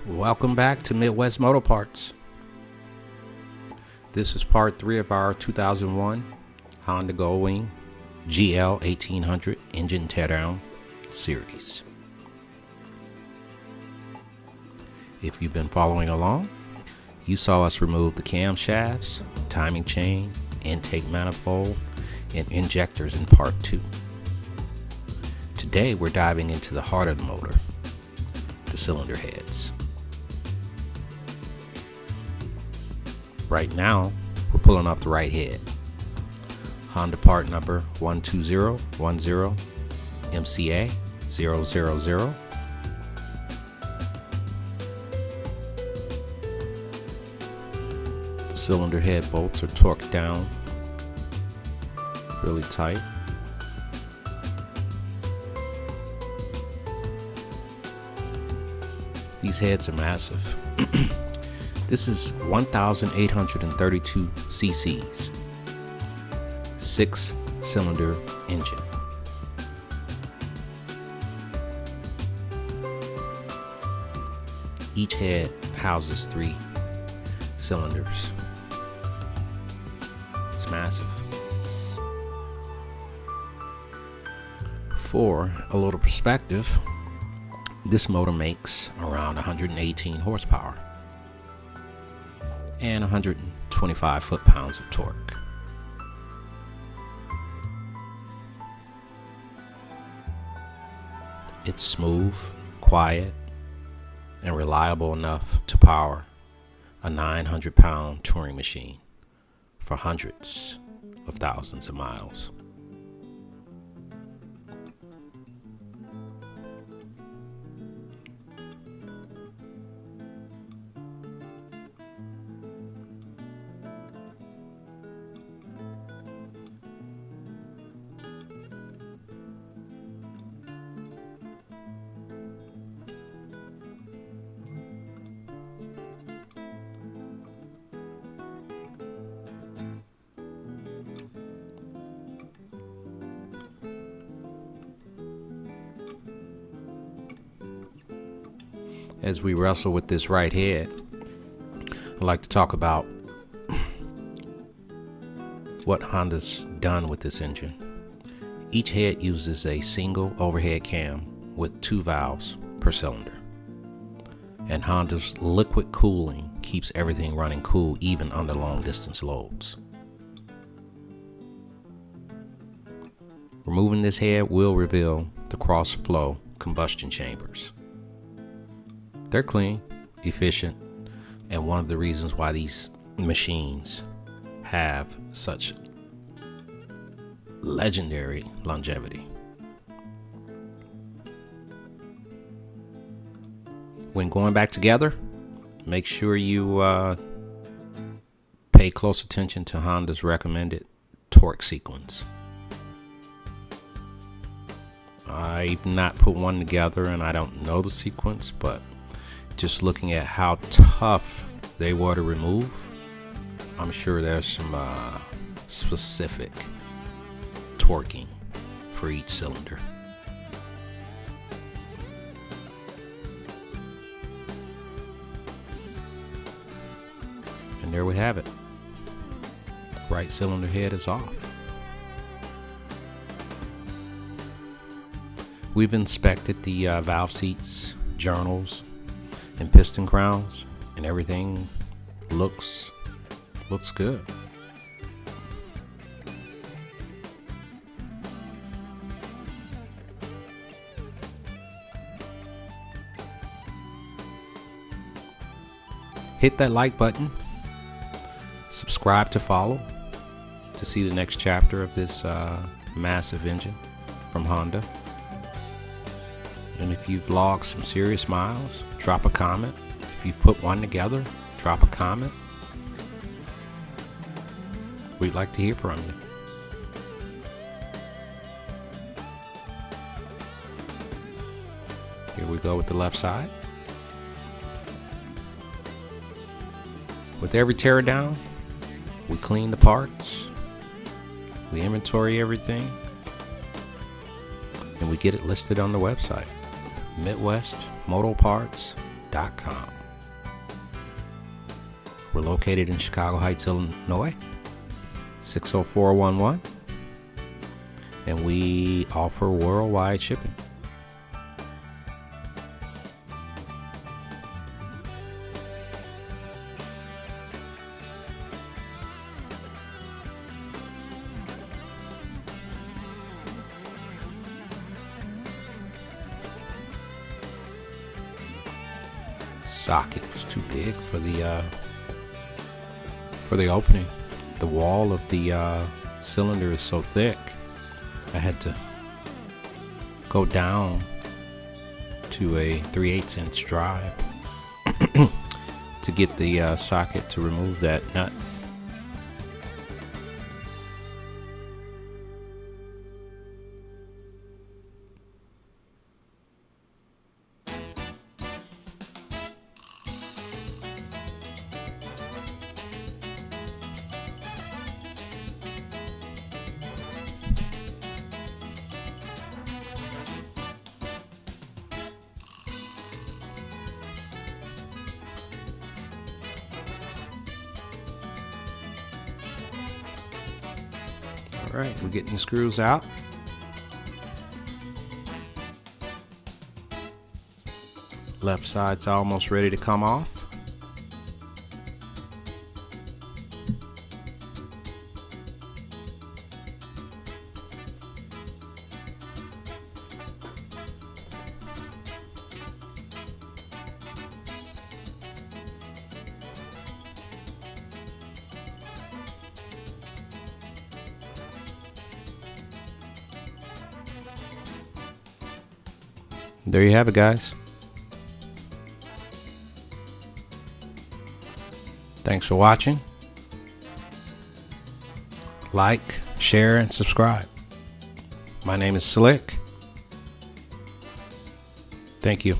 Welcome back to Midwest Moto Parts. This is part 3 of our 2001 Honda Goldwing GL1800 engine teardown series. If you've been following along, you saw us remove the camshafts, timing chain, intake manifold, and injectors in part 2. Today we're diving into the heart of the motor, the cylinder heads. Right now, we're pulling off the right head. Honda part number 12010 MCA 000. The cylinder head bolts are torqued down really tight. These heads are massive. This is 1,832 cc's, 6-cylinder engine. Each head houses 3 cylinders. It's massive. For a little perspective, this motor makes around 118 horsepower and 125 foot-pounds of torque. It's smooth, quiet, and reliable enough to power a 900-pound touring machine for hundreds of thousands of miles. As we wrestle with this right head, I'd like to talk about what Honda's done with this engine. Each head uses a single overhead cam with 2 valves per cylinder. And Honda's liquid cooling keeps everything running cool even under long distance loads. Removing this head will reveal the cross flow combustion chambers. They're clean, efficient, and one of the reasons why these machines have such legendary longevity. When going back together, make sure you pay close attention to Honda's recommended torque sequence. I've not put one together and I don't know the sequence, but just looking at how tough they were to remove, I'm sure there's some specific torquing for each cylinder. And there we have it. Right cylinder head is off. We've inspected the valve seats, journals, and piston crowns, and everything looks good. Hit that like button, subscribe to follow to see the next chapter of this massive engine from Honda. And if you've logged some serious miles, drop a comment. If you've put one together, drop a comment. We'd like to hear from you. Here we go with the left side. With every teardown, we clean the parts, we inventory everything, and we get it listed on the website, MidwestMotoparts.com. We're located in Chicago Heights, Illinois, 60411, and we offer worldwide shipping. Socket was too big for the opening. The wall of the cylinder is so thick, I had to go down to a 3/8 inch drive to get the socket to remove that nut. All right, we're getting the screws out. Left side's almost ready to come off. There you have it, guys. Thanks for watching. Like, share, and subscribe. My name is Slick. Thank you.